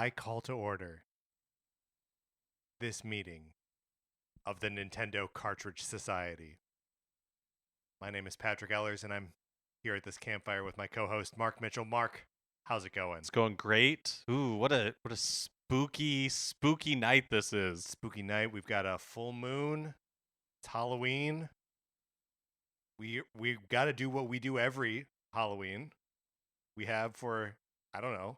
I call to order this meeting of the Nintendo Cartridge Society. My name is Patrick Ellers, and I'm here at this campfire with my co-host Mark Mitchell. Mark, how's it going? It's going great. Ooh, what a spooky night this is. Spooky night. We've got a full moon. It's Halloween. We've got to do what we do every Halloween. We have for, I don't know,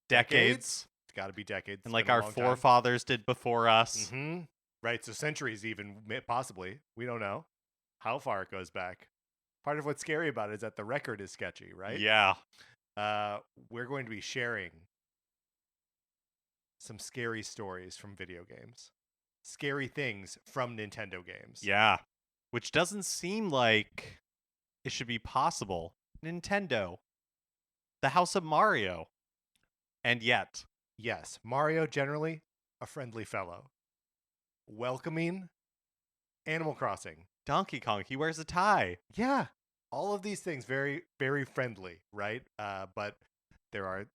Decades. It's got to be decades. And like our forefathers did before us. Mm-hmm. Right, so centuries even, possibly. We don't know how far it goes back. Part of what's scary about it is that the record is sketchy, right? Yeah. We're going to be sharing some scary stories from video games. Scary things from Nintendo games. Yeah. Which doesn't seem like it should be possible. Nintendo. The House of Mario. And yet. Yes, Mario generally a friendly fellow. Welcoming. Animal Crossing. Donkey Kong, he wears a tie. Yeah. All of these things very, very friendly, right? But there are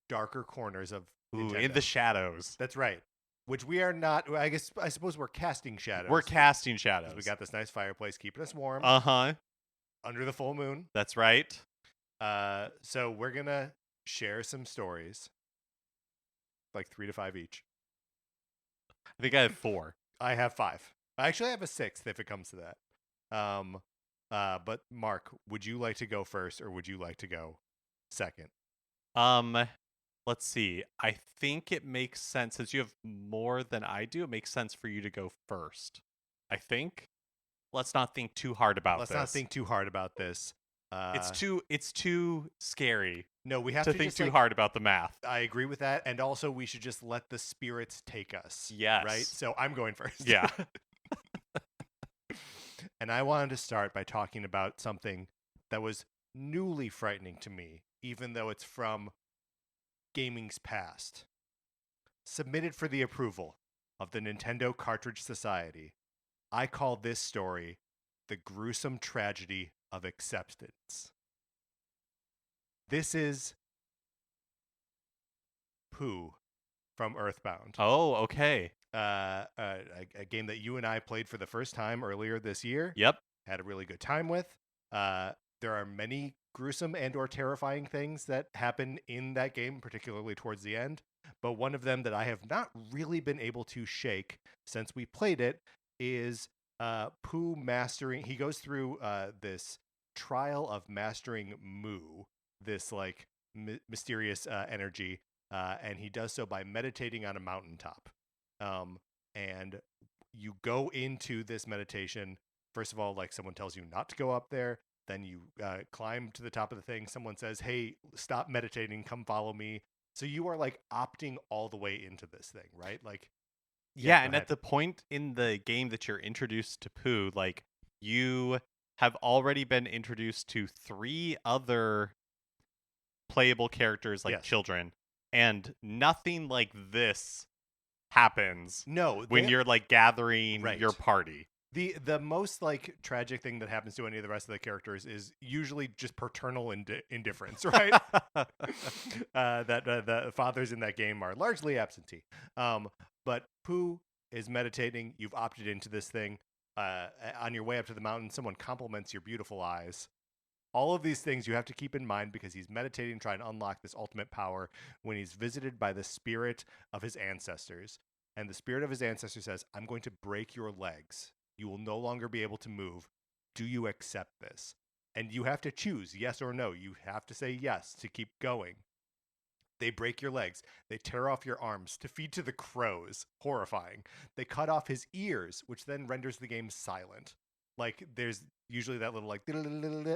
darker corners of Ooh, Nintendo. in the shadows. That's right. Which we are not. I suppose we're casting shadows. We're casting shadows. We got this nice fireplace keeping us warm. Uh-huh. Under the full moon. That's right. So we're gonna share some stories. Like 3 to 5 each. I think I have 4. I have 5. I actually have a 6th if it comes to that. But Mark, would you like to go first or would you like to go second? Let's see. I think it makes sense, since you have more than I do, it makes sense for you to go first. I think. Let's not think too hard about this. Let's not think too hard about this. It's too scary. No, we have to to think just, too hard about the math. I agree with that, and also we should just let the spirits take us. Yes. Right? So I'm going first. Yeah. And I wanted to start by talking about something that was newly frightening to me, even though it's from gaming's past. Submitted for the approval of the Nintendo Cartridge Society, I call this story The Gruesome Tragedy of Acceptance. This is Pooh from Earthbound. Oh, okay. A game that you and I played for the first time earlier this year. Yep. Had a really good time with. There are many gruesome and or terrifying things that happen in that game, particularly towards the end. But one of them that I have not really been able to shake since we played it is Pooh mastering. He goes through this trial of mastering Moo, this like mysterious energy, and he does so by meditating on a mountaintop. And you go into this meditation. First of all, like someone tells you not to go up there. Then you climb to the top of the thing. Someone says, "Hey, stop meditating. Come follow me." So you are like opting all the way into this thing, right? Like, yeah, and at the point in the game that you're introduced to Pooh, like you have already been introduced to 3 other playable characters, like children, and nothing like this happens. No, when you're like gathering your party. The most like tragic thing that happens to any of the rest of the characters is usually just paternal indifference, right? That the fathers in that game are largely absentee. But Pooh is meditating. You've opted into this thing. On your way up to the mountain, someone compliments your beautiful eyes. All of these things you have to keep in mind because he's meditating, trying to unlock this ultimate power when he's visited by the spirit of his ancestors. And the spirit of his ancestors says, "I'm going to break your legs. You will no longer be able to move. Do you accept this?" And you have to choose yes or no. You have to say yes to keep going. They break your legs. They tear off your arms to feed to the crows. Horrifying. They cut off his ears, which then renders the game silent. Like there's usually that little like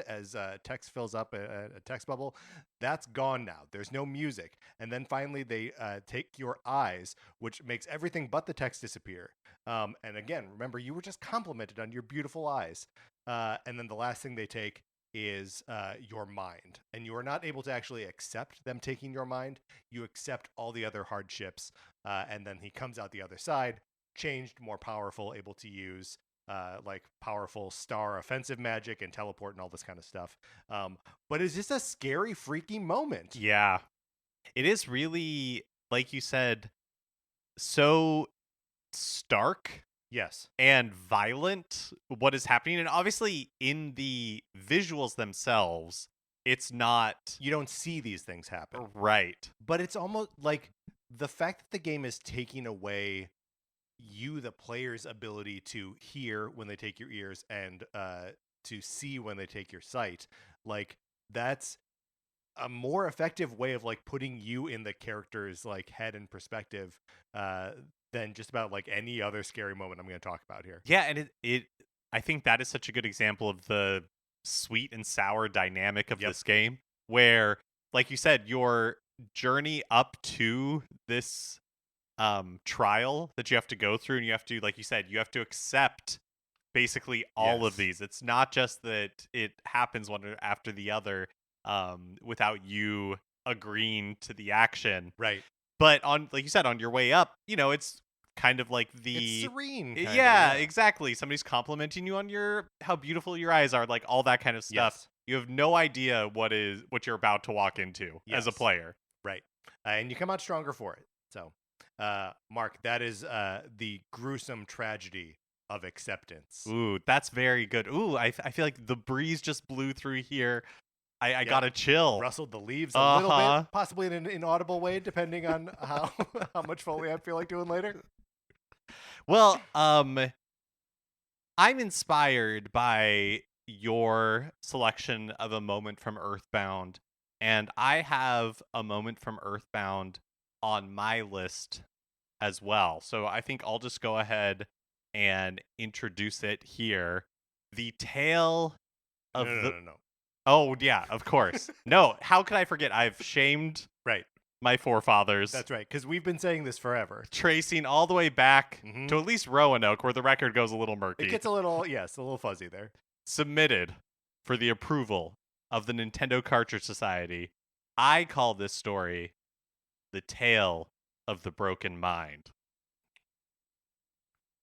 as text fills up a text bubble. That's gone now. There's no music. And then finally they take your eyes, which makes everything but the text disappear. And again, remember, you were just complimented on your beautiful eyes. And then the last thing they take is your mind. And you are not able to actually accept them taking your mind. You accept all the other hardships. And then he comes out the other side, changed, more powerful, able to use like powerful star offensive magic and teleport and all this kind of stuff. But it's just a scary, freaky moment. Yeah. It is really, like you said, so stark Yes. and violent what is happening. And obviously, in the visuals themselves, it's not You don't see these things happen. right. But it's almost like the fact that the game is taking away you, the player's ability to hear when they take your ears and to see when they take your sight. Like, that's a more effective way of like putting you in the character's like head and perspective uh, than just about like any other scary moment I'm going to talk about here. Yeah, and it I think that is such a good example of the sweet and sour dynamic of Yep. this game, where, like you said, your journey up to this trial that you have to go through, and you have to, like you said, you have to accept basically all of Yes. these. It's not just that it happens one after the other without you agreeing to the action. Right. But on, like you said, on your way up, it's kind of like It's serene, kinda, yeah, yeah. exactly. Somebody's complimenting you on your how beautiful your eyes are, like all that kind of stuff. Yes. You have no idea what you're about to walk into as a Yes. player. Right. And you come out stronger for it. So, Mark, that is the gruesome tragedy of acceptance. Ooh, that's very good. Ooh, I feel like the breeze just blew through here. I Yep. got a chill. Rustled the leaves a little Uh-huh. bit, possibly in an inaudible way, depending on how how much Foley I feel like doing later. Well, I'm inspired by your selection of a moment from Earthbound, and I have a moment from Earthbound on my list as well. So I think I'll just go ahead and introduce it here. The tale No, of no, the no, no. Oh, yeah, of course. No, how could I forget? I've shamed Right. my forefathers, That's right. Because we've been saying this forever. tracing all the way back Mhm. to at least Roanoke, where the record goes a little murky. It gets a little, yes, a little fuzzy there. Submitted for the approval of the Nintendo Cartridge Society. I call this story The Tale of the Broken Mind.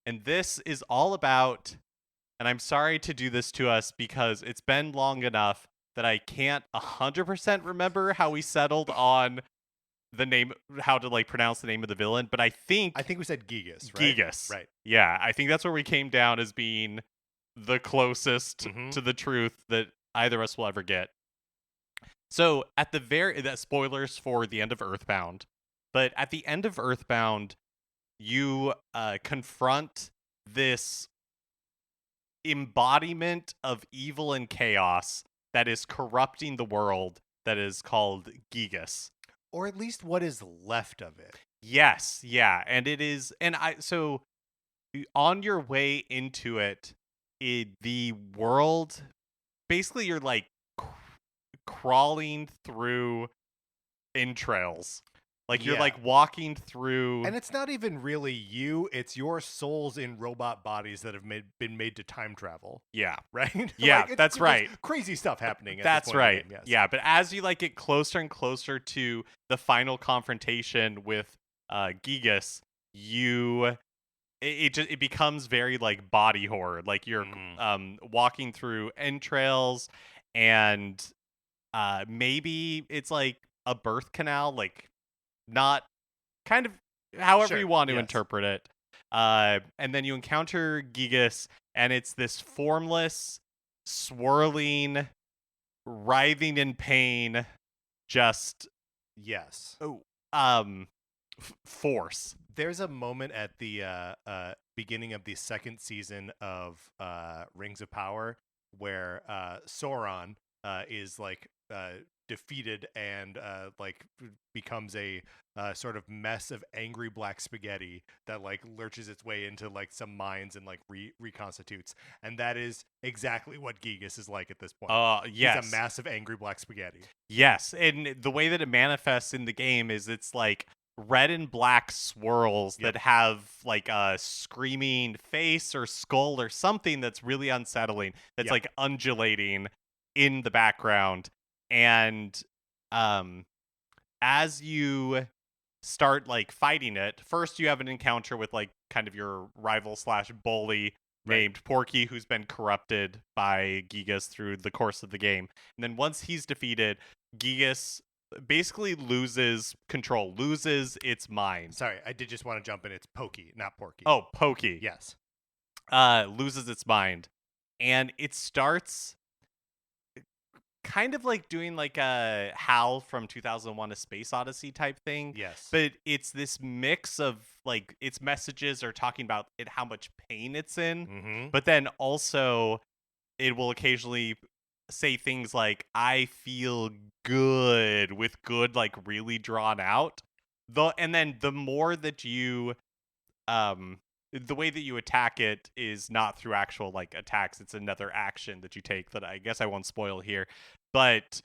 And this is all about, and I'm sorry to do this to us because it's been long enough that I can't 100% remember how we settled on the name, how to like pronounce the name of the villain, but I think we said Gigas, right? Gigas. Right. Yeah, I think that's where we came down as being the closest Mhm. to the truth that either of us will ever get. So at the that spoilers for the end of Earthbound, but at the end of Earthbound, you confront this embodiment of evil and chaos that is corrupting the world that is called Gigas. Or at least what is left of it. Yes, yeah, and it is, and so on your way into it, the world, basically you're like crawling through entrails. Like you're Yeah. like walking through, And it's not even really you, it's your souls in robot bodies that have been made to time travel, yeah, right? Yeah, Like, that's right. Crazy stuff happening at That's this point right. in the game, yes. Yeah, but as you like get closer and closer to the final confrontation with Gigas, it becomes very like body horror. Like you're walking through entrails, and maybe it's like a birth canal, like not kind of however Sure, you want to yes. interpret it. And then you encounter Gigas, and it's this formless, swirling, writhing in pain, just Yes. force. There's a moment at the beginning of the second season of Rings of Power where Sauron is like defeated and like becomes a sort of mess of angry black spaghetti that like lurches its way into like some mines and like reconstitutes, and that is exactly what Gigas is like at this point. Yes. He's a massive angry black spaghetti. Yes, and the way that it manifests in the game is it's like red and black swirls Yep. that have like a screaming face or skull or something that's really unsettling, that's Yep. like undulating in the background. And as you start like fighting it, first you have an encounter with like kind of your rival slash bully named Porky, who's been corrupted by Gigas through the course of the game. And then once he's defeated, Gigas basically loses control, loses its mind. Sorry, I did just want to jump in. It's Pokey, not Porky. Oh, Pokey. Yes. Loses its mind. And it starts kind of like doing like a HAL from 2001 A Space Odyssey type thing. Yes. But it's this mix of like its messages are talking about it, how much pain it's in. Mm-hmm. But then also it will occasionally say things like, I feel good, with good like really drawn out. And then the more that you the way that you attack it is not through actual like attacks, it's another action that you take that I guess I won't spoil here. But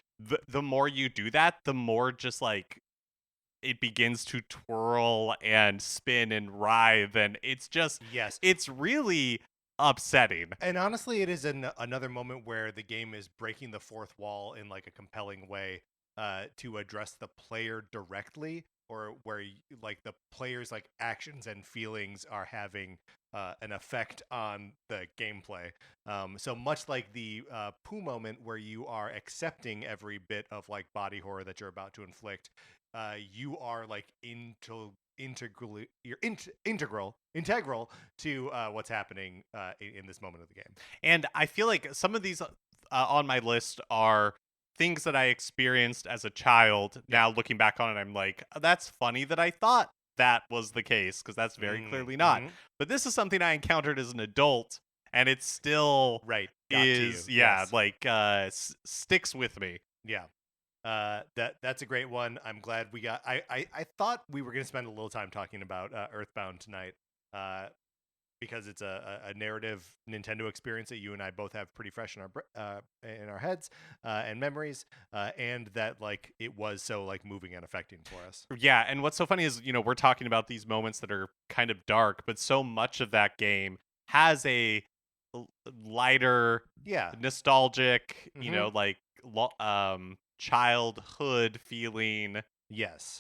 the more you do that, the more just like it begins to twirl and spin and writhe, and it's just Yes. it's really upsetting. And honestly, it is another moment where the game is breaking the fourth wall in like a compelling way to address the player directly, or where like the player's like actions and feelings are having an effect on the gameplay. So much like the poo moment where you are accepting every bit of like body horror that you're about to inflict, you are like integral to what's happening in this moment of the game. And I feel like some of these on my list are things that I experienced as a child. Now looking back on it, I'm like, that's funny that I thought that was the case, because that's very clearly not. But this is something I encountered as an adult, and it still got is to you. Yes. like sticks with me. Yeah. That's a great one. I'm glad we got. I thought we were going to spend a little time talking about Earthbound tonight, because it's a narrative Nintendo experience that you and I both have pretty fresh in our heads and memories, and that like it was so like moving and affecting for us. Yeah, and what's so funny is we're talking about these moments that are kind of dark, but so much of that game has a lighter, nostalgic, like childhood feeling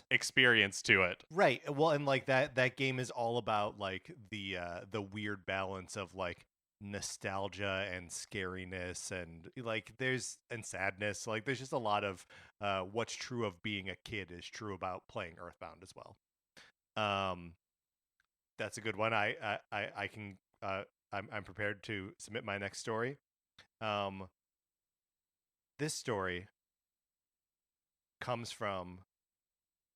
experience to it. Right. Well, and like that game is all about like the weird balance of like nostalgia and scariness and like and sadness. Like there's just a lot of what's true of being a kid is true about playing Earthbound as well. That's a good one. I can I'm prepared to submit my next story. This story comes from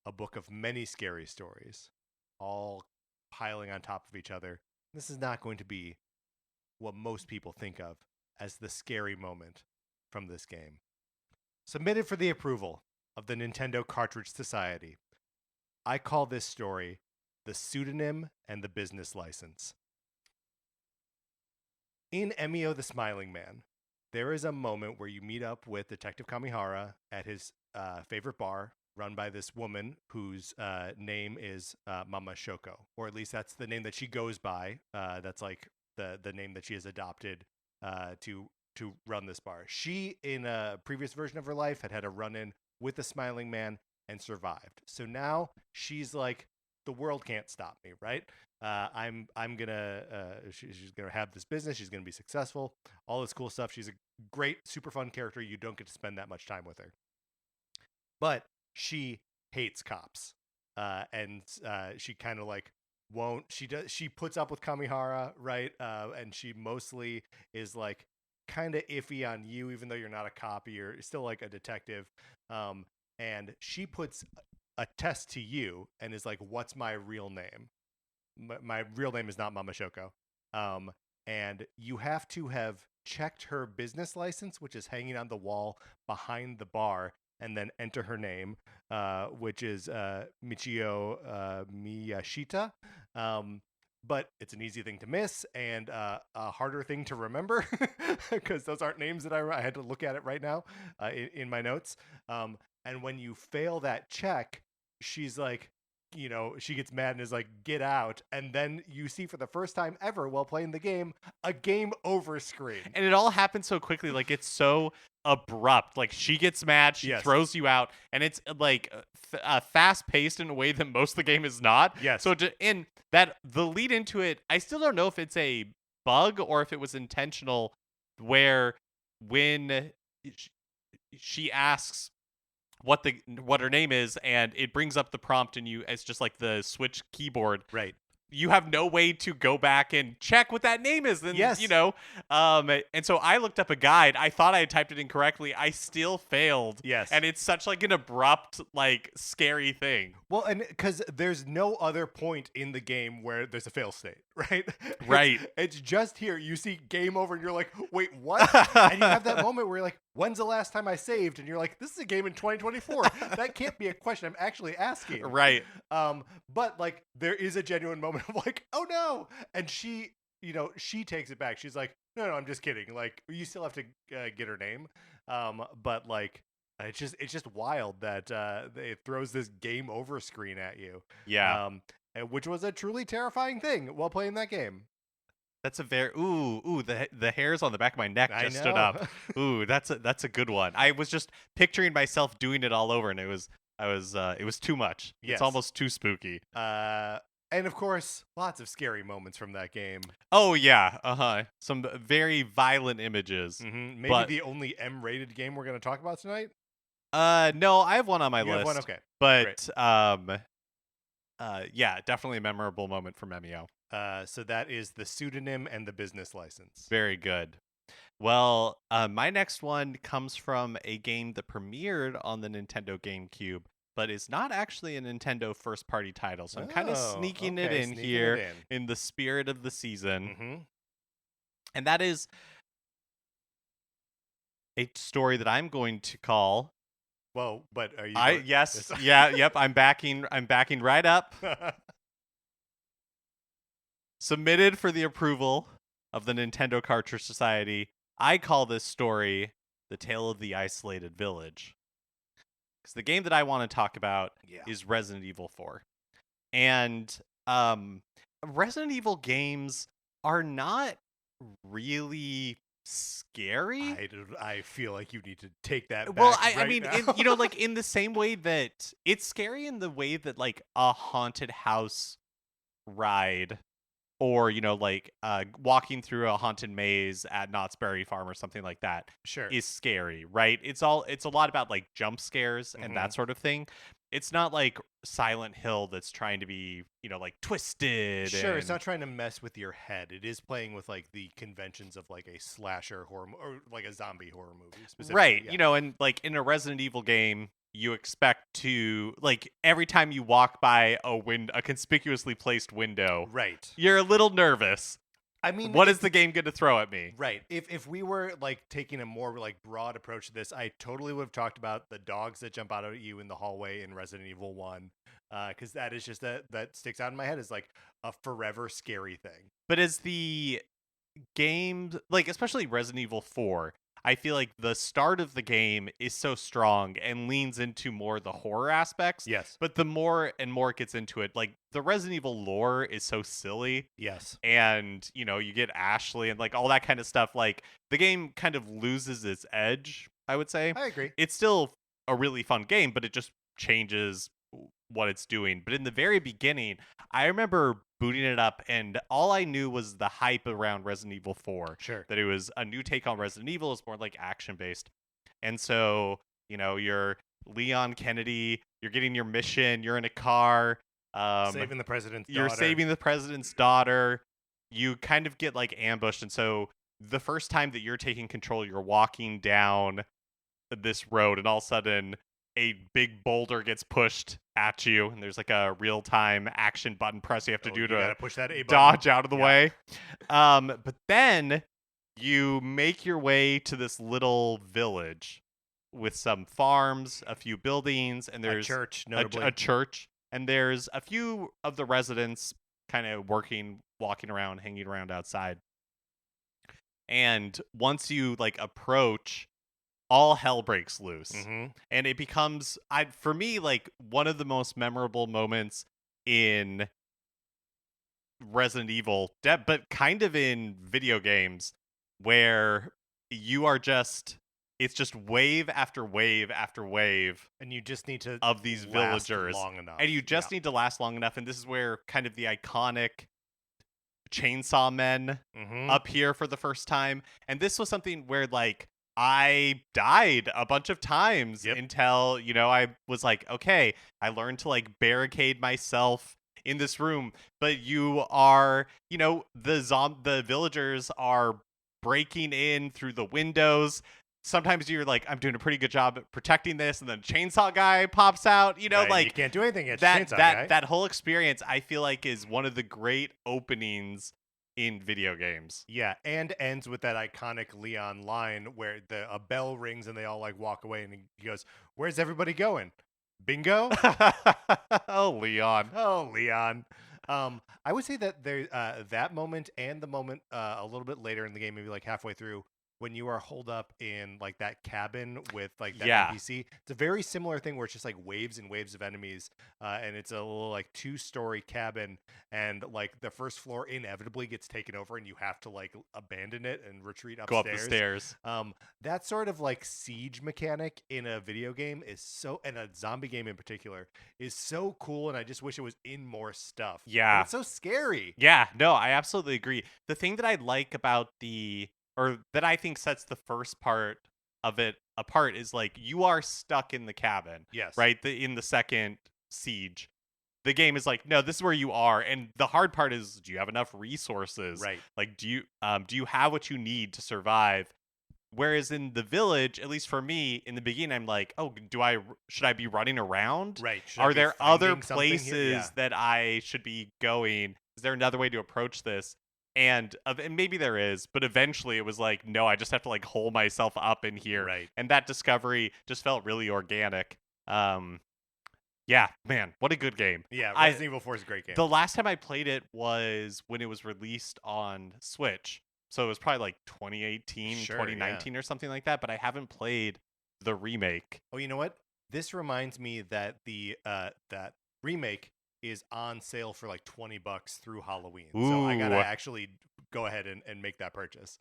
a book of many scary stories, all piling on top of each other. This is not going to be what most people think of as the scary moment from this game. Submitted for the approval of the Nintendo Cartridge Society, I call this story The Pseudonym and the Business License. In Emio the Smiling Man, there is a moment where you meet up with Detective Kamihara at his favorite bar, run by this woman whose name is Mama Shoko, or at least that's the name that she goes by. That's like the name that she has adopted to run this bar. She, in a previous version of her life, had a run-in with the Smiling Man and survived. So now she's like, the world can't stop me, right? I'm gonna she's gonna have this business. She's gonna be successful. All this cool stuff. She's a great, super fun character. You don't get to spend that much time with her, but she hates cops, and she kind of like won't. She puts up with Kamihara, right? And she mostly is like kind of iffy on you, even though you're not a cop. You're still like a detective. And she puts a test to you and is like, "What's my real name?" My real name is not Mama Shoko. And you have to have checked her business license, which is hanging on the wall behind the bar, and then enter her name, which is Michio Miyashita. But it's an easy thing to miss and a harder thing to remember, because those aren't names that I had to look at it right now in my notes. And when you fail that check, she's like, she gets mad and is like, get out. And then you see for the first time ever while playing the game, a game over screen. And it all happens so quickly. Like, it's so abrupt. Like, she gets mad, she throws you out, and it's like fast paced in a way that most of the game is not. Yes. So in that, the lead into it, I still don't know if it's a bug or if it was intentional, where when she asks what her name is, and it brings up the prompt, and it's just like the Switch keyboard. Right. You have no way to go back and check what that name is. Then, Yes. and so I looked up a guide. I thought I had typed it incorrectly. I still failed. Yes. And it's such like an abrupt, like scary thing. Well, and because there's no other point in the game where there's a fail state, right? Right. It's just here. You see game over and you're like, wait, what? And you have that moment where you're like, when's the last time I saved? And you're like, this is a game in 2024. That can't be a question I'm actually asking. Right. But like there is a genuine moment of like, oh no. And she takes it back. She's like, no, I'm just kidding. Like you still have to get her name. But like, it's just wild that it throws this game over screen at you. Yeah. Which was a truly terrifying thing while playing that game. That's a very the hairs on the back of my neck just stood up. Ooh, that's a good one. I was just picturing myself doing it all over, and it was too much. Yes. It's almost too spooky. And of course, lots of scary moments from that game. Oh yeah, some very violent images. Mm-hmm. Maybe the only M-rated game we're going to talk about tonight. No, I have one on my list. You have one, okay. But yeah, definitely a memorable moment from MEO. So that is the pseudonym and the business license. Very good. Well, my next one comes from a game that premiered on the Nintendo GameCube, but is not actually a Nintendo first-party title. So I'm kind of sneaking it in here in the spirit of the season. Mm-hmm. And that is a story that I'm going to call. Well, but are you? Yes, yeah, yep. I'm backing right up. Submitted for the approval of the Nintendo Cartridge Society. I call this story "The Tale of the Isolated Village." Because the game that I want to talk about is Resident Evil 4. And Resident Evil games are not really scary. I feel like you need to take that back. Well, I mean, now. like in the same way that it's scary in the way that like a haunted house ride, or like walking through a haunted maze at Knott's Berry Farm or something like that, sure, is scary, right? It's a lot about like jump scares and that sort of thing. It's not like Silent Hill that's trying to be, like twisted. Sure, it's not trying to mess with your head. It is playing with like the conventions of like a slasher horror or like a zombie horror movie, specifically. Right? Yeah. And like in a Resident Evil game, you expect to like every time you walk by a conspicuously placed window, right? You're a little nervous. I mean, what is the game going to throw at me? Right. If we were like taking a more like broad approach to this, I totally would have talked about the dogs that jump out at you in the hallway in Resident Evil 1, because that is just that sticks out in my head as like a forever scary thing. But as the game, like especially Resident Evil 4, I feel like the start of the game is so strong and leans into more the horror aspects. Yes. But the more and more it gets into it, like the Resident Evil lore is so silly. Yes. And, you get Ashley and like all that kind of stuff. Like the game kind of loses its edge, I would say. I agree. It's still a really fun game, but it just changes what it's doing. But in the very beginning, I remember booting it up and all I knew was the hype around Resident Evil 4. Sure. That it was a new take on Resident Evil. It's more like action based. And so, you're Leon Kennedy, you're getting your mission, you're in a car. Saving the president's daughter. You're saving the president's daughter. You kind of get like ambushed. And so the first time that you're taking control, you're walking down this road and all of a sudden a big boulder gets pushed at you, and there's like a real-time action button press you have to do to push that A dodge out of the way. But then you make your way to this little village with some farms, a few buildings, and there's a church, notably. A church, and there's a few of the residents kind of walking around, hanging around outside. And once you like approach, all hell breaks loose. And it becomes, for me, like one of the most memorable moments in Resident Evil, but kind of in video games, where you are it's just wave after wave after wave. And you just need to of these villagers long enough. And you just need to last long enough. And this is where kind of the iconic chainsaw men appear for the first time. And this was something where like I died a bunch of times Yep. until, I was like, okay, I learned to like barricade myself in this room, but you are, the villagers are breaking in through the windows. Sometimes you're like, I'm doing a pretty good job at protecting this, and then chainsaw guy pops out, Right, and you like can't do anything against that Chainsaw that Guy. that whole experience I feel like is one of the great openings in video games. Yeah, and ends with that iconic Leon line where a bell rings and they all like walk away, and he goes, "Where's everybody going? Bingo." Oh, Leon. Oh, Leon. I would say that there that moment and the moment a little bit later in the game, maybe like halfway through, when you are holed up in like that cabin with like that Yeah. NPC, it's a very similar thing where it's just like waves and waves of enemies, and it's a little like 2-story cabin, and like the first floor inevitably gets taken over, and you have to like abandon it and retreat Go up the upstairs. stairs. That sort of like siege mechanic in a video game is so, and a zombie game in particular, is so cool, and I just wish it was in more stuff. Yeah. And it's so scary. Yeah, no, I absolutely agree. The thing that I like about or that I think sets the first part of it apart is like you are stuck in the cabin, Yes. right? In the second siege. The game is like, no, this is where you are, and the hard part is, do you have enough resources? Right. Like, do you have what you need to survive? Whereas in the village, at least for me, in the beginning, I'm like, oh, should I be running around? Right. Should I Are be there other finding something here? places Yeah. that I should be going? Is there another way to approach this? And maybe there is, but eventually it was like, no, I just have to like hole myself up in here. Right. And that discovery just felt really organic. Yeah, man, what a good game. Yeah, Resident Evil 4 is a great game. The last time I played it was when it was released on Switch. So it was probably like 2018, Sure, 2019 or something like that, but I haven't played the remake. Oh, you know what? This reminds me that that remake is on sale for like $20 through Halloween. So I gotta Ooh. actually go ahead and make that purchase.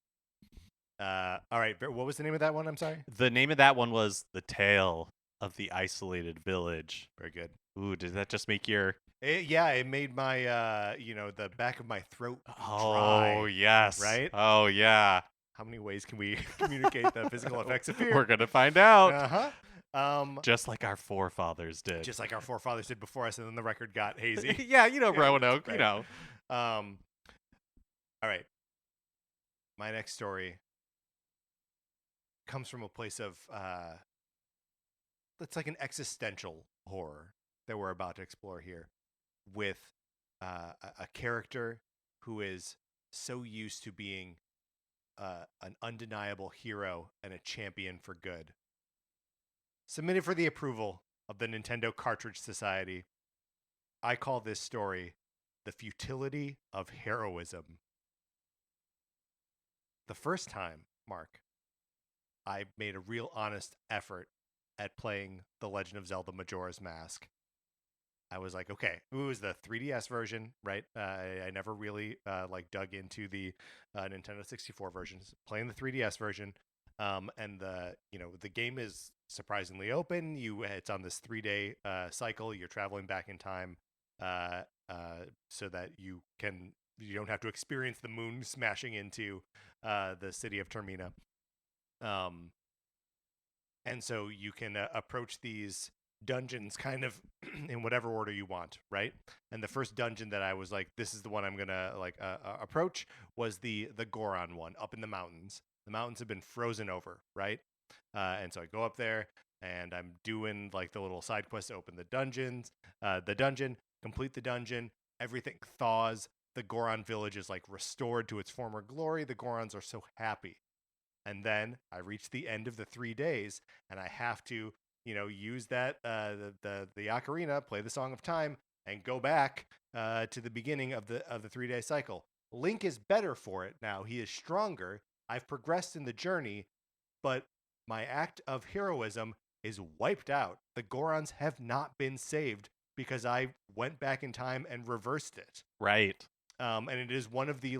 All right, what was the name of that one? I'm sorry. The name of that one was The Tale of the Isolated Village. Very good. Ooh, did that just make your... It made my the back of my throat Oh, dry. yes. Right? Oh, yeah. How many ways can we communicate the physical effects of fear? We're going to find out. Uh-huh. Just like our forefathers did. Just like our forefathers did before us, and then the record got hazy. Yeah, Roanoke, right. All right. My next story comes from a place of it's like an existential horror that we're about to explore here, with a character who is so used to being an undeniable hero and a champion for good. Submitted for the approval of the Nintendo Cartridge Society, I call this story The Futility of Heroism. The first time, Mark, I made a real honest effort at playing The Legend of Zelda Majora's Mask, I was like, okay, it was the 3DS version, right? I never really like dug into the Nintendo 64 versions. Playing the 3DS version, and the game is surprisingly open. It's on this 3-day cycle. You're traveling back in time, so that you don't have to experience the moon smashing into the city of Termina. And so you can approach these dungeons kind of in whatever order you want, right? And the first dungeon that I was like, this is the one I'm gonna approach, was the Goron one up in the mountains. The mountains have been frozen over, right? And so I go up there and I'm doing like the little side quest to open the dungeon, complete the dungeon, everything thaws. The Goron village is like restored to its former glory. The Gorons are so happy. And then I reach the end of the 3 days, and I have to, use that the ocarina, play the Song of Time, and go back to the beginning of the 3-day cycle. Link is better for it now. He is stronger. I've progressed in the journey, but my act of heroism is wiped out. The Gorons have not been saved because I went back in time and reversed it. Right. And it is one of the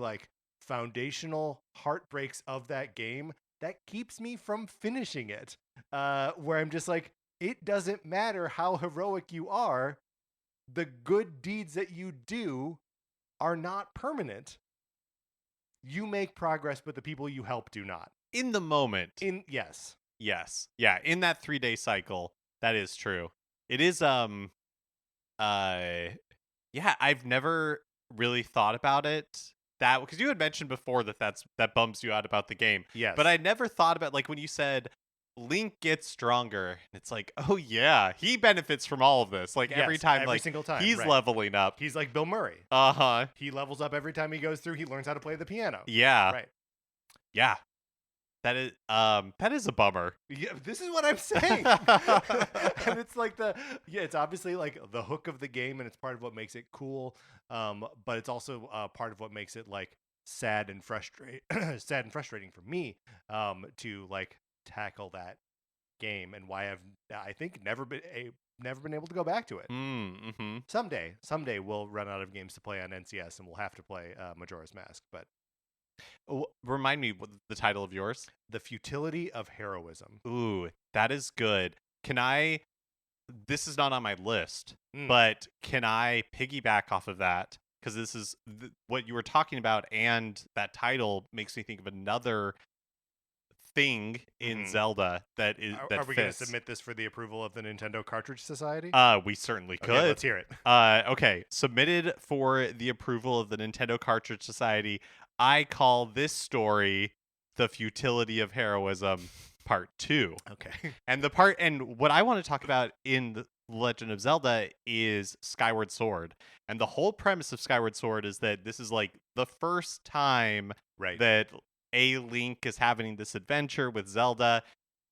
foundational heartbreaks of that game that keeps me from finishing it, where I'm just like, it doesn't matter how heroic you are, the good deeds that you do are not permanent. You make progress, but the people you help do not. in the moment. Yes. Yes. Yeah, in that 3-day cycle, that is true. It is uh yeah, I've never really thought about it that because you had mentioned before that bums you out about the game. Yes. But I never thought about like when you said Link gets stronger, and it's like, "Oh yeah, he benefits from all of this." Like every Yes, time every like single time, he's right. leveling up. He's like Bill Murray. Uh-huh. He levels up every time he goes through. He learns how to play the piano. Yeah. Right. Yeah. That is a bummer. Yeah, this is what I'm saying. And it's like it's obviously like the hook of the game, and it's part of what makes it cool. But it's also part of what makes it like sad and frustrating for me to like tackle that game, and why I think never been able to go back to it. Mm-hmm. Someday we'll run out of games to play on NCS, and we'll have to play Majora's Mask. But Remind me what the title of yours? The Futility of Heroism. Ooh, that is good. Can I this is not on my list, Mm. but can I piggyback off of that? Because this is what you were talking about, and that title makes me think of another thing in Zelda that is that Are we going to fits. submit this for the approval of the Nintendo Cartridge Society? We certainly could. Okay, let's hear it. Okay, submitted for the approval of the Nintendo Cartridge Society. I call this story The Futility of Heroism Part 2. Okay. And what I want to talk about in the Legend of Zelda is Skyward Sword. And the whole premise of Skyward Sword is that this is like the first time Right. that a Link is having this adventure with Zelda,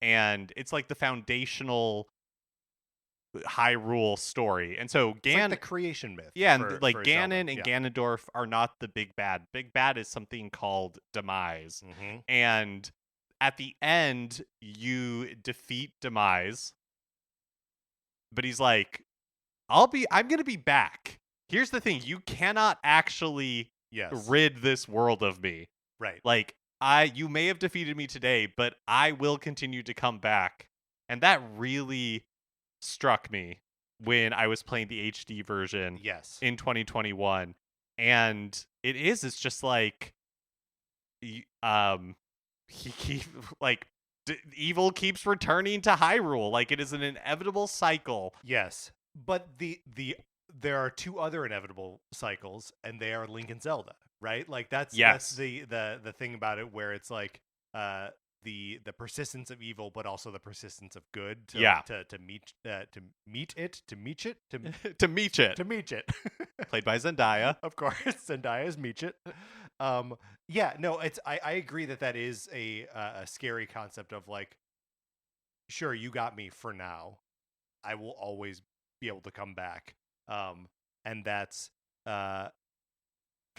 and it's like the foundational Hyrule story. And so It's like the creation myth. yeah, for, and like for Ganon Zelda. and Yeah. Ganondorf are not the big bad. Big bad is something called Demise. Mm-hmm. And at the end, you defeat Demise. But he's like, I'm gonna be back. Here's the thing, you cannot actually Yes. rid this world of me. Right. Like, you may have defeated me today, but I will continue to come back. And that really struck me when I was playing the HD version Yes. in 2021. And it's just like evil keeps returning to Hyrule. Like it is an inevitable cycle. Yes. But there are two other inevitable cycles, and they are Link and Zelda, right? Like that's the thing about it, where it's like the persistence of evil, but also the persistence of good. To meet it. Played by Zendaya, of course. Zendaya's Meechit. Yeah, no, I agree that is a scary concept of like, sure, you got me for now. I will always be able to come back. And that's the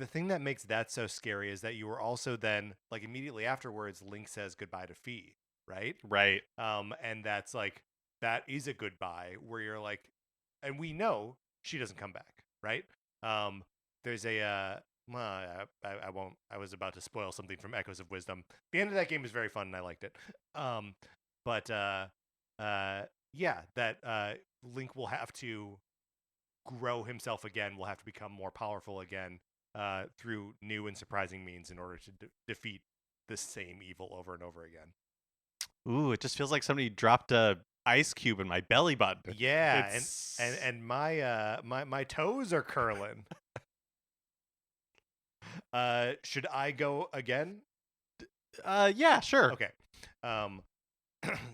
thing that makes that so scary is that you were also then like immediately afterwards, Link says goodbye to Fee, right? Right. And that's like that is a goodbye where you're like, and we know she doesn't come back, right? There's a I won't. I was about to spoil something from Echoes of Wisdom. The end of that game is very fun, and I liked it. But yeah, that Link will have to grow himself again. Will have to become more powerful again through new and surprising means in order to defeat the same evil over and over again. Ooh, it just feels like somebody dropped a ice cube in my belly button. Yeah, and my toes are curling. Should I go again? Yeah, sure. Okay.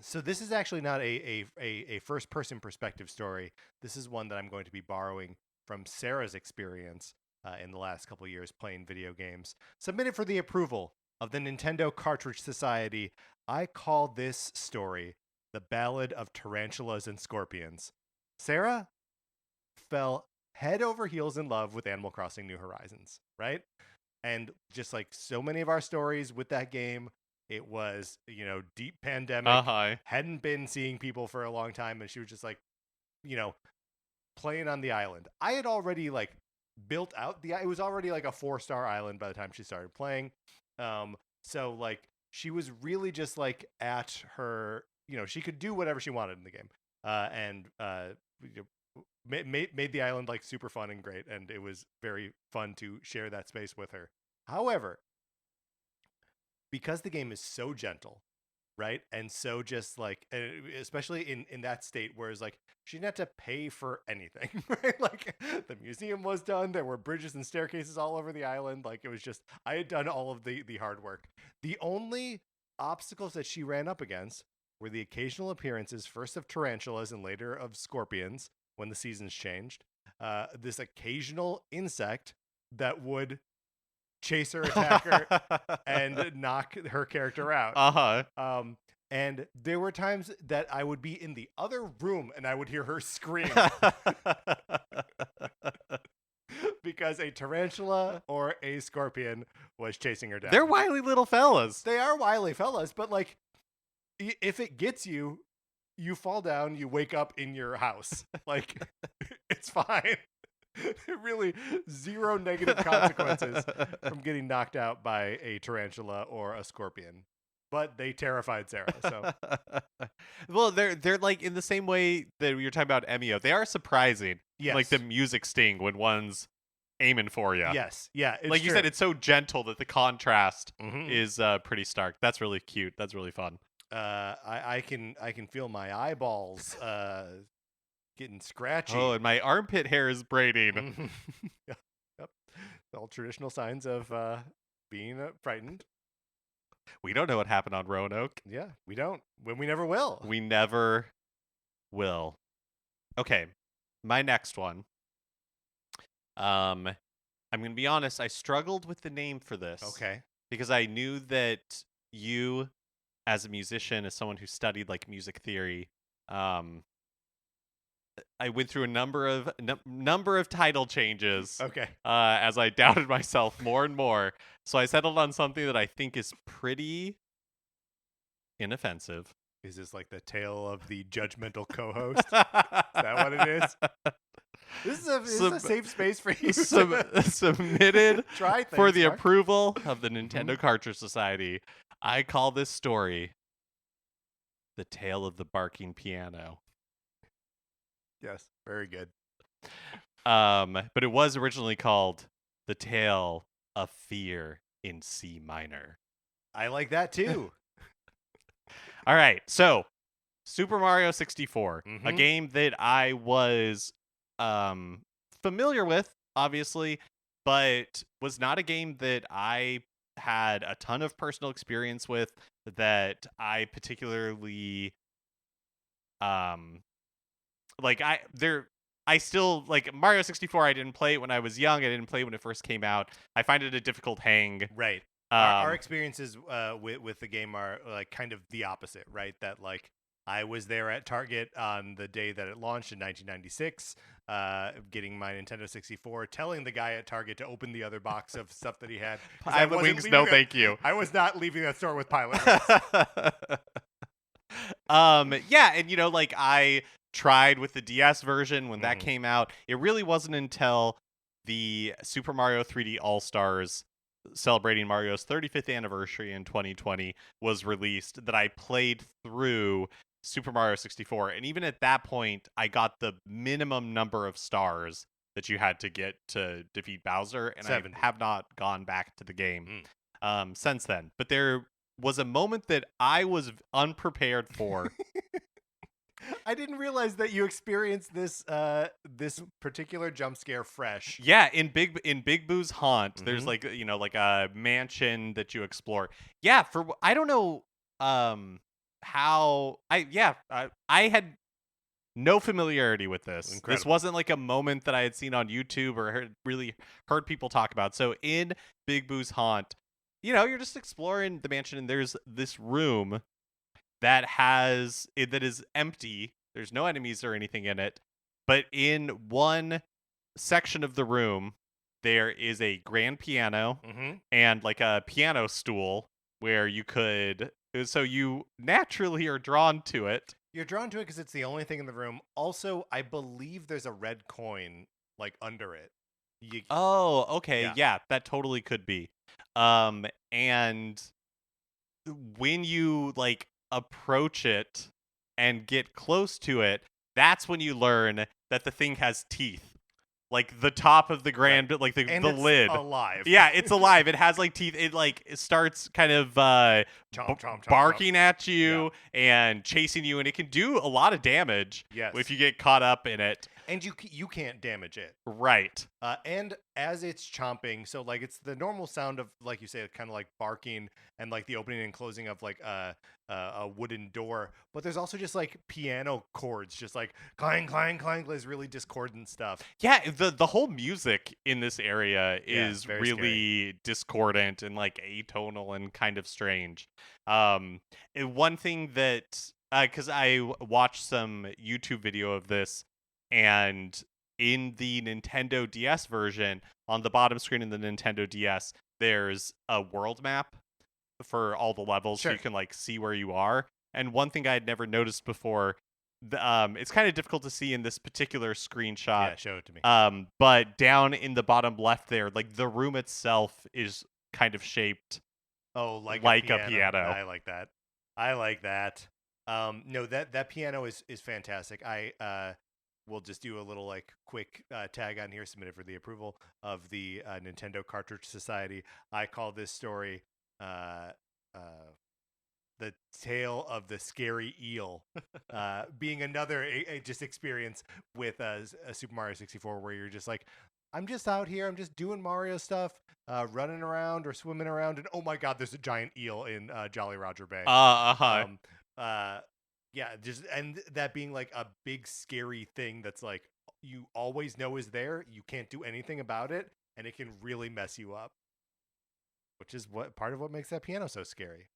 So this is actually not a first person perspective story. This is one that I'm going to be borrowing from Sarah's experience in the last couple of years playing video games. Submitted for the approval of the Nintendo Cartridge Society. I call this story The Ballad of Tarantulas and Scorpions. Sarah fell head over heels in love with Animal Crossing New Horizons, right? And just like so many of our stories with that game, it was, deep pandemic, hadn't been seeing people for a long time, and she was just like, playing on the island. I had already like built out it was already like a 4-star island by the time she started playing. So like she was really just like at her, she could do whatever she wanted in the game. And made the island like super fun and great, and it was very fun to share that space with her. However, because the game is so gentle, right? And so just like, especially in that state, whereas like she didn't have to pay for anything, right? Like the museum was done. There were bridges and staircases all over the island. Like it was just, I had done all of the hard work. The only obstacles that she ran up against were the occasional appearances, first of tarantulas and later of scorpions when the seasons changed. This occasional insect that would chase her, attack her, and knock her character out. And there were times that I would be in the other room and I would hear her scream because a tarantula or a scorpion was chasing her down. They're wily little fellas. They are wily fellas, but like, if it gets you, you fall down, you wake up in your house. Like, it's fine. Really, zero negative consequences from getting knocked out by a tarantula or a scorpion. But they terrified Sarah. So, well, they're like in the same way that we were talking about Emio. They are surprising. yes. Like the music sting when one's aiming for you. Yes. Yeah. It's Like you said, it's so gentle that the contrast Mhm. is pretty stark. That's really cute. That's really fun. I can feel my eyeballs getting scratchy. Oh, and my armpit hair is braiding. Mhm. Yep. All traditional signs of being frightened. We don't know what happened on Roanoke. Yeah, we don't. When we never will. We never will. Okay, my next one. I'm gonna be honest. I struggled with the name for this. Okay. Because I knew that you, as a musician, as someone who studied like music theory, I went through a number of title changes. Okay. As I doubted myself more and more, so I settled on something that I think is pretty inoffensive. Is this like the tale of the judgmental co-host? Is that what it is? This is a safe space for you to submitted try things, for the Mark. approval of the Nintendo Cartridge Society. I call this story The Tale of the Barking Piano. Yes, very good. But it was originally called The Tale of Fear in C minor. I like that too. All right, so Super Mario 64, a Mhm. game that I was familiar with, obviously, but was not a game that I had a ton of personal experience with, that I particularly I still like Mario 64. I didn't play it when I was young. I didn't play it when it first came out. I find it a difficult hang. Right. Our experiences with the game are like kind of the opposite, right? That like I was there at Target on the day that it launched in 1996, getting my Nintendo 64, telling the guy at Target to open the other box of stuff that he had. Pilot Wings, no thank you. I was not leaving that store with Pilot Wings. Yeah, and you know, like I tried with the DS version when that came out. It really wasn't until the Super Mario 3D All-Stars celebrating Mario's 35th anniversary in 2020 was released that I played through Super Mario 64. And even at that point, I got the minimum number of stars that you had to get to defeat Bowser, and 70. I have not gone back to the game since then. But there was a moment that I was unprepared for. I didn't realize that you experienced this this particular jump scare fresh. Yeah, in Big Boo's haunt, there's like, you know, like a mansion that you explore. Yeah, I don't know how I had no familiarity with this. Incredible. This wasn't like a moment that I had seen on YouTube or really heard people talk about. So in Big Boo's haunt, you know, you're just exploring the mansion and there's this room that is empty. There's no enemies or anything in it. But in one section of the room, there is a grand piano and like a piano stool where you could. So you naturally are drawn to it. You're drawn to it because it's the only thing in the room. Also, I believe there's a red coin like under it. Oh, okay. Yeah, that totally could be. And when you like approach it and get close to it, that's when you learn that the thing has teeth. like the top of the grand, like And the it's lid. alive. Yeah, it's alive. It has like teeth. It starts kind of Chomp, chomp, chomp, barking at Yeah. you and chasing you, and it can do a lot of damage Yes. if you get caught up in it. And you can't damage it. Right. And as it's chomping, so like it's the normal sound of, like you say, kind of like barking and like the opening and closing of like a wooden door. But there's also just like piano chords, just like clang, clang, clang. There's really discordant stuff. Yeah, the whole music in this area is very really discordant and like atonal and kind of strange. One thing that because watched some YouTube video of this, and in the Nintendo DS version, on the bottom screen in the Nintendo DS, there's a world map for all the levels, so Sure. you can like see where you are. And one thing I had never noticed before, it's kind of difficult to see in this particular screenshot. Yeah, show it to me. But down in the bottom left there, like the room itself is kind of shaped like a piano. I like that. I like that. No, that piano is fantastic. I will just do a little like quick tag on here, submitted for the approval of the Nintendo Cartridge Society. I call this story the tale of the scary eel, being another just experience with a Super Mario 64, where you're just like, I'm just out here, I'm just doing Mario stuff, running around or swimming around, and oh my god, there's a giant eel in Jolly Roger Bay. Yeah, just, and that being like a big scary thing that's like you always know is there, you can't do anything about it, and it can really mess you up, which is what part of what makes that piano so scary.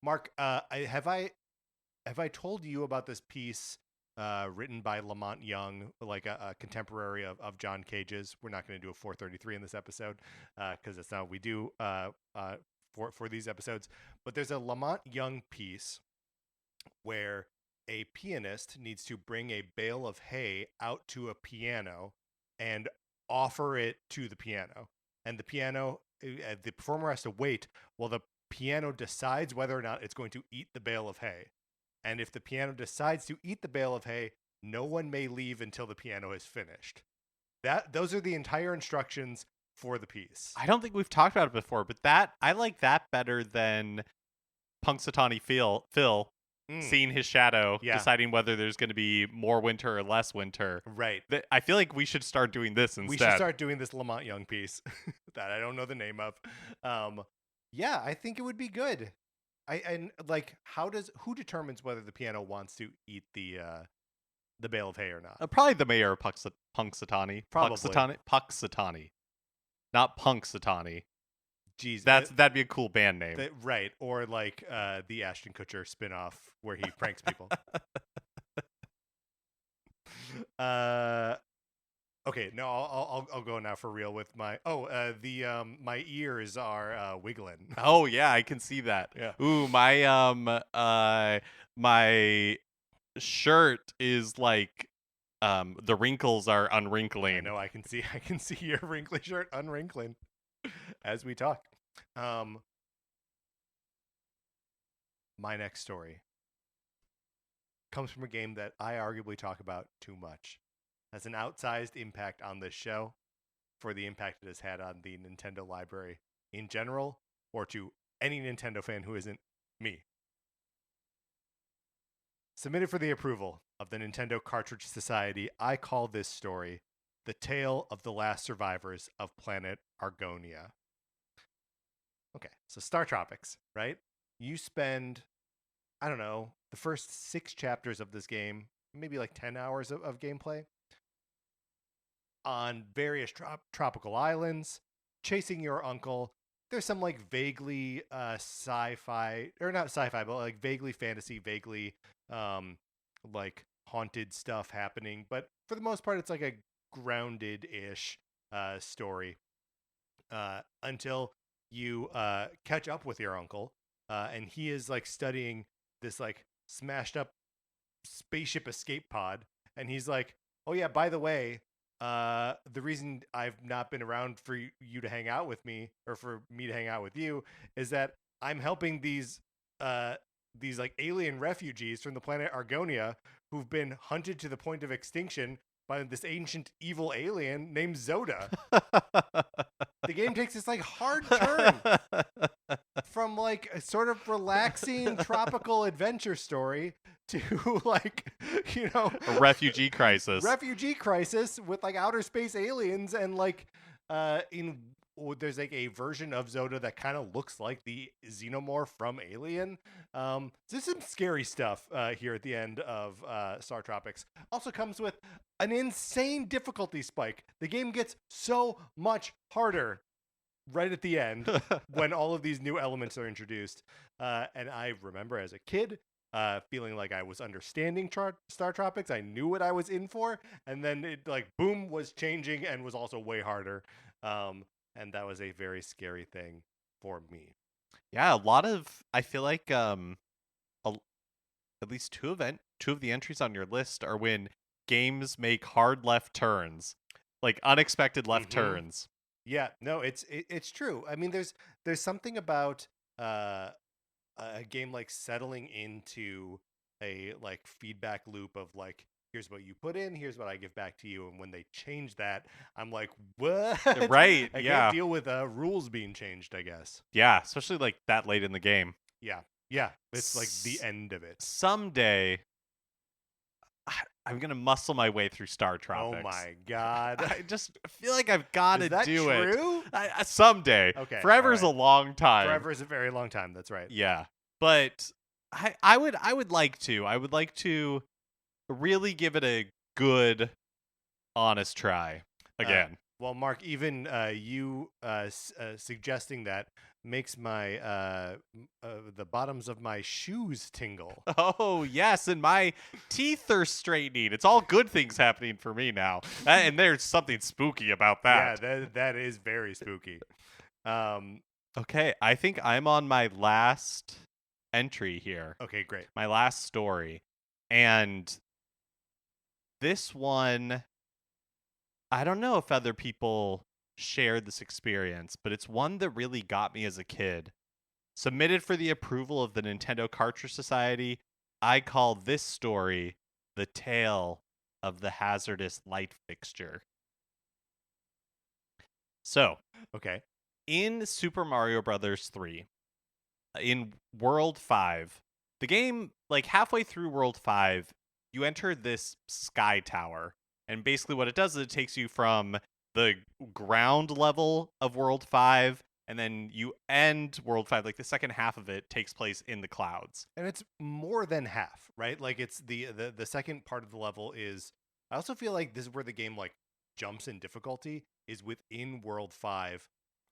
Mark, have I told you about this piece written by Lamont Young, like a contemporary of John Cage's? We're not going to do a 433 in this episode because that's not what we do for these episodes. But there's a Lamont Young piece where a pianist needs to bring a bale of hay out to a piano and offer it to the piano. And the performer has to wait while the piano decides whether or not it's going to eat the bale of hay. And if the piano decides to eat the bale of hay, no one may leave until the piano is finished. Those are the entire instructions for the piece. I don't think we've talked about it before, but I like that better than Punxsutawney Phil seeing his shadow, deciding whether there's going to be more winter or less winter. Right. I feel like we should start doing this instead. We should start doing this Lamont Young piece that I don't know the name of. Yeah, I think it would be good. Who determines whether the piano wants to eat the bale of hay or not? Probably the mayor of Punxsutawney. Probably. Punxsutawney. Not Punxsutawney. Jeez, that'd be a cool band name. Right, or like the Ashton Kutcher spinoff where he pranks people. Okay, no, I'll go now for real with my my ears are wiggling. Oh yeah, I can see that. Yeah. Ooh, my shirt is like the wrinkles are unwrinkling. No, I can see your wrinkly shirt unwrinkling as we talk. My next story comes from a game that I arguably talk about too much. Has an outsized impact on this show for the impact it has had on the Nintendo library in general, or to any Nintendo fan who isn't me. Submitted for the approval of the Nintendo Cartridge Society, I call this story The Tale of the Last Survivors of Planet Argonia. Okay, so Star Tropics, right? You spend, I don't know, the first 6 chapters of this game, maybe like 10 hours of gameplay, on various tropical islands, chasing your uncle. There's some like vaguely sci-fi, or not sci-fi, but like vaguely fantasy, vaguely like haunted stuff happening. But for the most part, it's like a grounded-ish story until you catch up with your uncle, and he is like studying this like smashed up spaceship escape pod, and he's like, oh yeah, by the way, the reason I've not been around for you to hang out with me, or for me to hang out with you, is that I'm helping these like alien refugees from the planet Argonia who've been hunted to the point of extinction by this ancient evil alien named Zoda. The game takes this like hard turn from like a sort of relaxing tropical adventure story to like, a refugee crisis. Refugee crisis with like outer space aliens and like there's like a version of Zoda that kind of looks like the xenomorph from Alien. There's some scary stuff here at the end of Star Tropics. Also comes with an insane difficulty spike. The game gets so much harder right at the end when all of these new elements are introduced. And I remember as a kid feeling like I was understanding Star Tropics. I knew what I was in for. And then it like boom was changing and was also way harder. And that was a very scary thing for me. Yeah, I feel like at least two of the entries on your list are when games make hard left turns, like unexpected left turns. Yeah, no, it's true. I mean, there's something about a game like settling into a like feedback loop of like, here's what you put in, here's what I give back to you, and when they change that, I'm like, what? Right? I yeah. can't deal with rules being changed, I guess. Yeah, especially like that late in the game. Yeah, it's like the end of it. Someday, I'm gonna muscle my way through Star Tropics. Oh my god! I just feel like I've got to do it. Is that true? Someday. Okay. Forever is a long time. Forever is a very long time. That's right. Yeah, but I would like to. I would like to really give it a good, honest try again. Well, Mark, even you suggesting that makes my the bottoms of my shoes tingle. Oh yes, and my teeth are straightening. It's all good things happening for me now, and there's something spooky about that. Yeah, that is very spooky. Okay, I think I'm on my last entry here. Okay, great. My last story, and this one, I don't know if other people shared this experience, but it's one that really got me as a kid. Submitted for the approval of the Nintendo Cartridge Society, I call this story The Tale of the Hazardous Light Fixture. So, okay. In Super Mario Bros. 3, in World 5, the game, like halfway through World 5, you enter this sky tower. And basically what it does is it takes you from the ground level of World 5, and then you end World 5, like the second half of it takes place in the clouds. And it's more than half, right? Like it's the second part of the level is, I also feel like this is where the game like jumps in difficulty, is within World 5,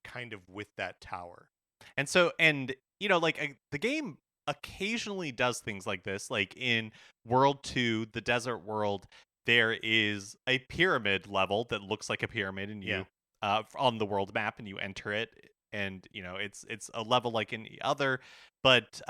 kind of with that tower. And so, the game occasionally does things like this. Like in World 2, the desert world, there is a pyramid level that looks like a pyramid, and you on the world map, and you enter it, and it's a level like any other, but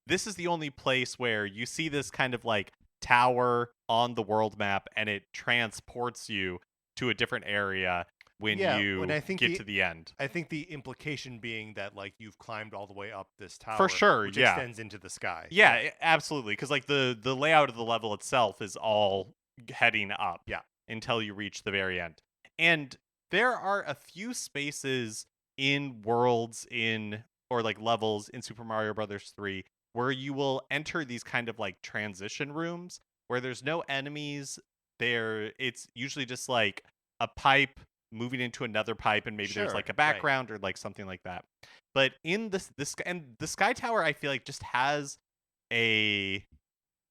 this is the only place where you see this kind of like tower on the world map, and it transports you to a different area when you get to the end. I think the implication being that like you've climbed all the way up this tower, for sure, which extends into the sky. Yeah, absolutely, because like the layout of the level itself is all heading up, until you reach the very end. And there are a few spaces in worlds or like levels in Super Mario Bros. 3 where you will enter these kind of like transition rooms where there's no enemies there. It's usually just like a pipe moving into another pipe, and maybe there's like a background or like something like that. But in this and the Sky Tower, I feel like just has a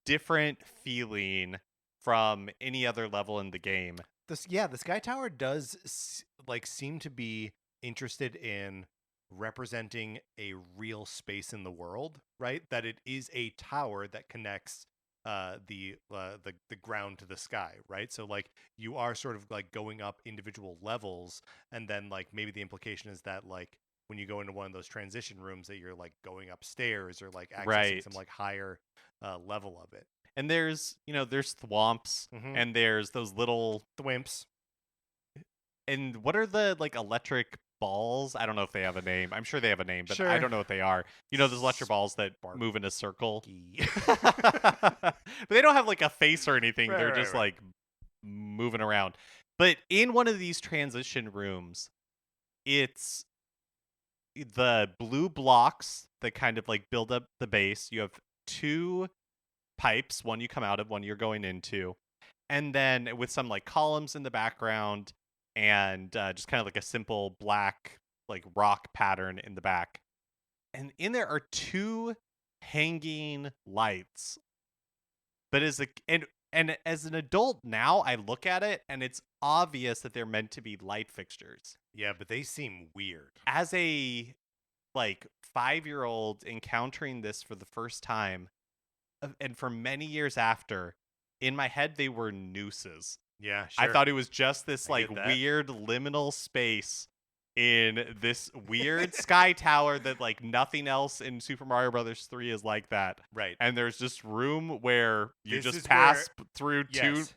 different feeling from any other level in the game. The Sky Tower does like seem to be interested in representing a real space in the world, right? That it is a tower that connects the ground to the sky, right? So like you are sort of like going up individual levels, and then like maybe the implication is that like when you go into one of those transition rooms that you're like going upstairs or like accessing some like higher level of it. And there's thwomps, and there's those little thwimps. And what are the like electric balls? I don't know if they have a name. I'm sure they have a name, but I don't know what they are. Those electric balls that move in a circle. But they don't have like a face or anything. They're just like moving around. But in one of these transition rooms, it's the blue blocks that kind of like build up the base. You have two pipes, one you come out of, one you're going into, and then with some like columns in the background and just kind of like a simple black like rock pattern in the back. And in there are two hanging lights. But and as an adult now, I look at it and it's obvious that they're meant to be light fixtures. Yeah, but they seem weird. As a like 5-year-old encountering this for the first time, and for many years after, in my head they were nooses. Yeah, I sure. thought it was just this I like get that. weird liminal space in this weird sky tower that like nothing else in Super Mario Brothers 3 is like that. Right. And there's just room where you This just is pass where- through Yes.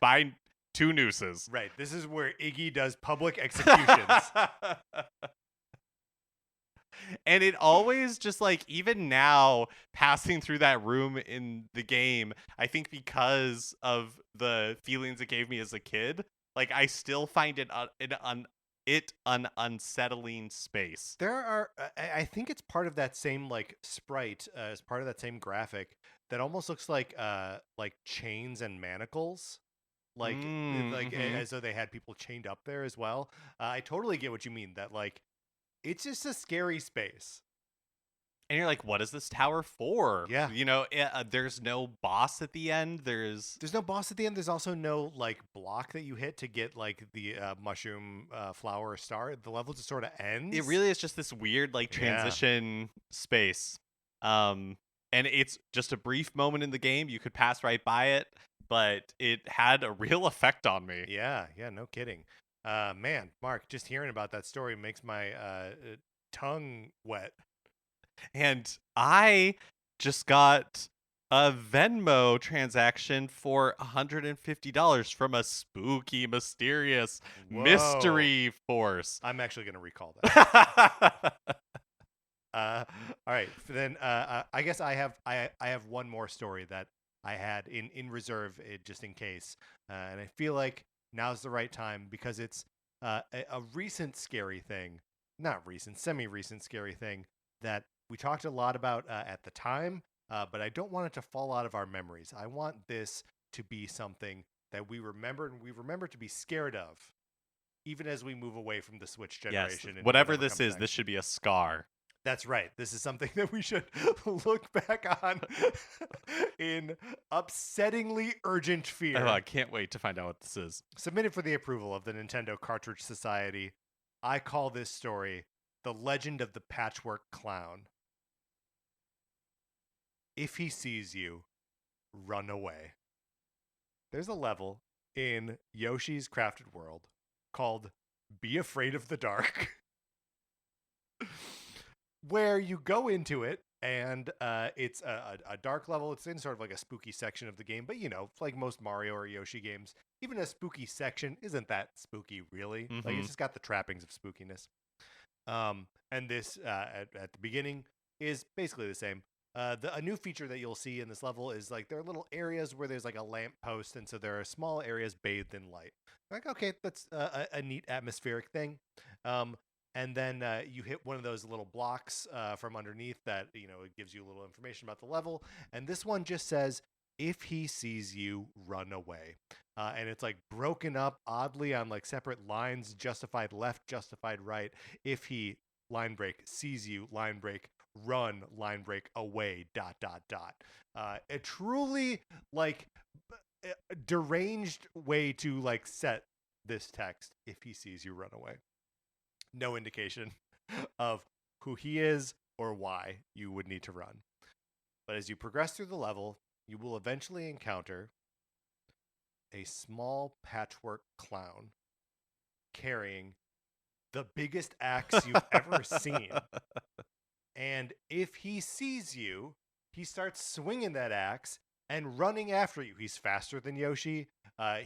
two nooses. Right. This is where Iggy does public executions. And it always just like, even now, passing through that room in the game, I think because of the feelings it gave me as a kid, like I still find it an unsettling space. There are, I think it's part of that same like sprite, as part of that same graphic that almost looks like chains and manacles, like as though they had people chained up there as well. I totally get what you mean. That like, it's just a scary space. And you're like, what is this tower for? Yeah. You know, there's no boss at the end. There's no boss at the end. There's also no like block that you hit to get like the mushroom, flower, or star. The level just sort of ends. It really is just this weird like transition space. And it's just a brief moment in the game. You could pass right by it, but it had a real effect on me. Yeah, no kidding. Man, Mark, just hearing about that story makes my tongue wet. And I just got a Venmo transaction for $150 from a spooky, mysterious mystery force. I'm actually going to recall that. All right, then I guess I have one more story that I had in reserve, just in case, and I feel like now's the right time because it's a recent scary thing, not recent, semi-recent scary thing that we talked a lot about at the time, but I don't want it to fall out of our memories. I want this to be something that we remember, and we remember to be scared of, even as we move away from the Switch generation. Yes, whatever this is, this should be a scar. That's right. This is something that we should look back on in upsettingly urgent fear. Oh, I can't wait to find out what this is. Submitted for the approval of the Nintendo Cartridge Society, I call this story The Legend of the Patchwork Clown. If he sees you, run away. There's a level in Yoshi's Crafted World called Be Afraid of the Dark, where you go into it, and it's a dark level. It's in sort of like a spooky section of the game, but like most Mario or Yoshi games, even a spooky section isn't that spooky, really. Like, it's just got the trappings of spookiness. And this, at the beginning, is basically the same. A new feature that you'll see in this level is like there are little areas where there's like a lamp post, and so there are small areas bathed in light. Like, okay, that's a neat atmospheric thing. And then you hit one of those little blocks from underneath that, it gives you a little information about the level. And this one just says, if he sees you, run away. And it's like broken up oddly on like separate lines, justified left, justified right. If he, line break, sees you, line break, run, line break, away, ... A truly like deranged way to like set this text. If he sees you, run away. No indication of who he is or why you would need to run. But as you progress through the level, you will eventually encounter a small patchwork clown carrying the biggest axe you've ever seen. And if he sees you, he starts swinging that axe and running after you. He's faster than Yoshi.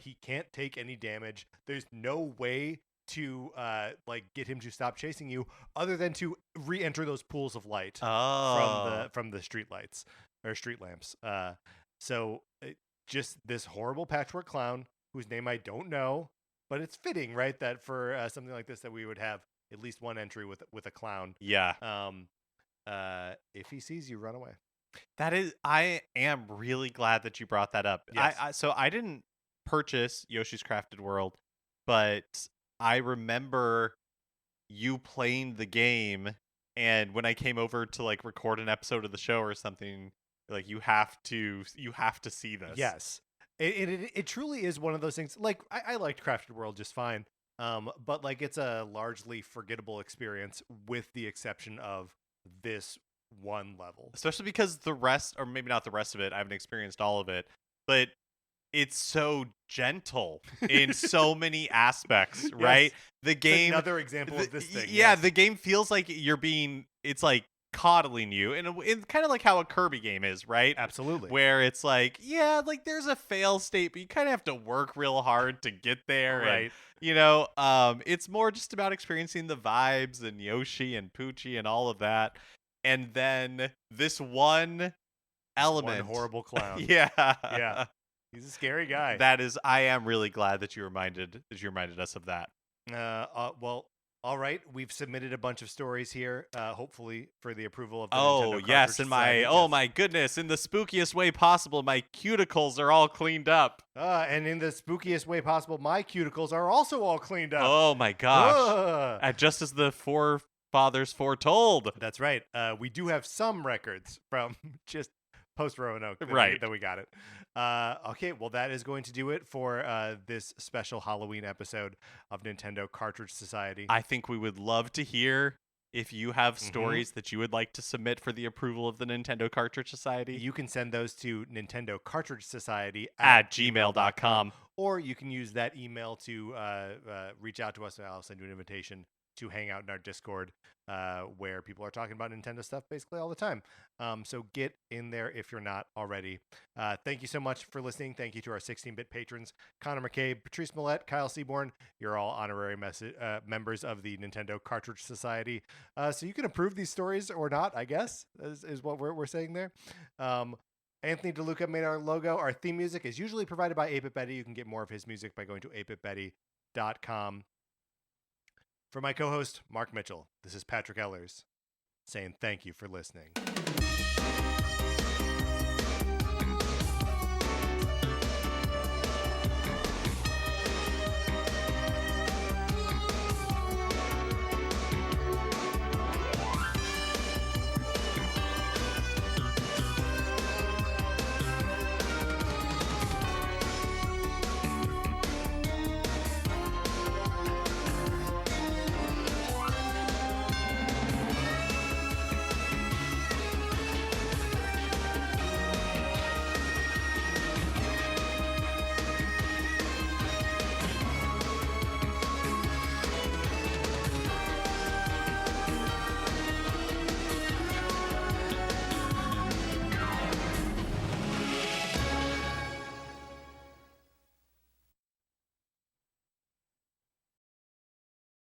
He can't take any damage. There's no way to like get him to stop chasing you other than to re-enter those pools of light from the street lights or street lamps. So just this horrible patchwork clown whose name I don't know, but it's fitting, right? That for something like this, that we would have at least one entry with a clown. Yeah. If he sees you, run away. I am really glad that you brought that up. Yes. So I didn't purchase Yoshi's Crafted World, but I remember you playing the game, and when I came over to like record an episode of the show or something, like you have to see this. Yes. It truly is one of those things. Like I liked Crafted World just fine. But like it's a largely forgettable experience with the exception of this one level. Especially because the rest, or maybe not the rest of it, I haven't experienced all of it, but it's so gentle in so many aspects, right? Yes. The game, Another example of this thing. Yeah, yes. the game feels like it's like coddling you, and it's kind of like how a Kirby game is, right? Absolutely. Where it's like, yeah, like there's a fail state, but you kind of have to work real hard to get there, Right. And it's more just about experiencing the vibes and Yoshi and Poochie and all of that, and then this one element, One horrible clown. yeah. Yeah. He's a scary guy. I am really glad that you reminded us of that. Well, all right. We've submitted a bunch of stories here, hopefully for the approval of the Oh Nintendo yes, Cartridge and Society. oh my goodness, in the spookiest way possible, my cuticles are all cleaned up. And in the spookiest way possible, my cuticles are also all cleaned up. Oh my gosh! Just as the forefathers foretold. That's right. We do have some records from just post Roanoke Right. that we got it. Okay, well, that is going to do it for this special Halloween episode of Nintendo Cartridge Society. I think we would love to hear if you have stories that you would like to submit for the approval of the Nintendo Cartridge Society. You can send those to Nintendo Cartridge Society at gmail.com. Or you can use that email to reach out to us, and I'll send you an invitation to hang out in our Discord, where people are talking about Nintendo stuff basically all the time. So get in there if you're not already. Thank you so much for listening. Thank you to our 16-bit patrons, Connor McCabe, Patrice Millette, Kyle Seaborn. You're all honorary members of the Nintendo Cartridge Society. So you can approve these stories or not, I guess, is what we're saying there. Anthony DeLuca made our logo. Our theme music is usually provided by 8-Bit Betty. You can get more of his music by going to 8bitbetty.com. For my co-host, Mark Mitchell, this is Patrick Ellers saying thank you for listening.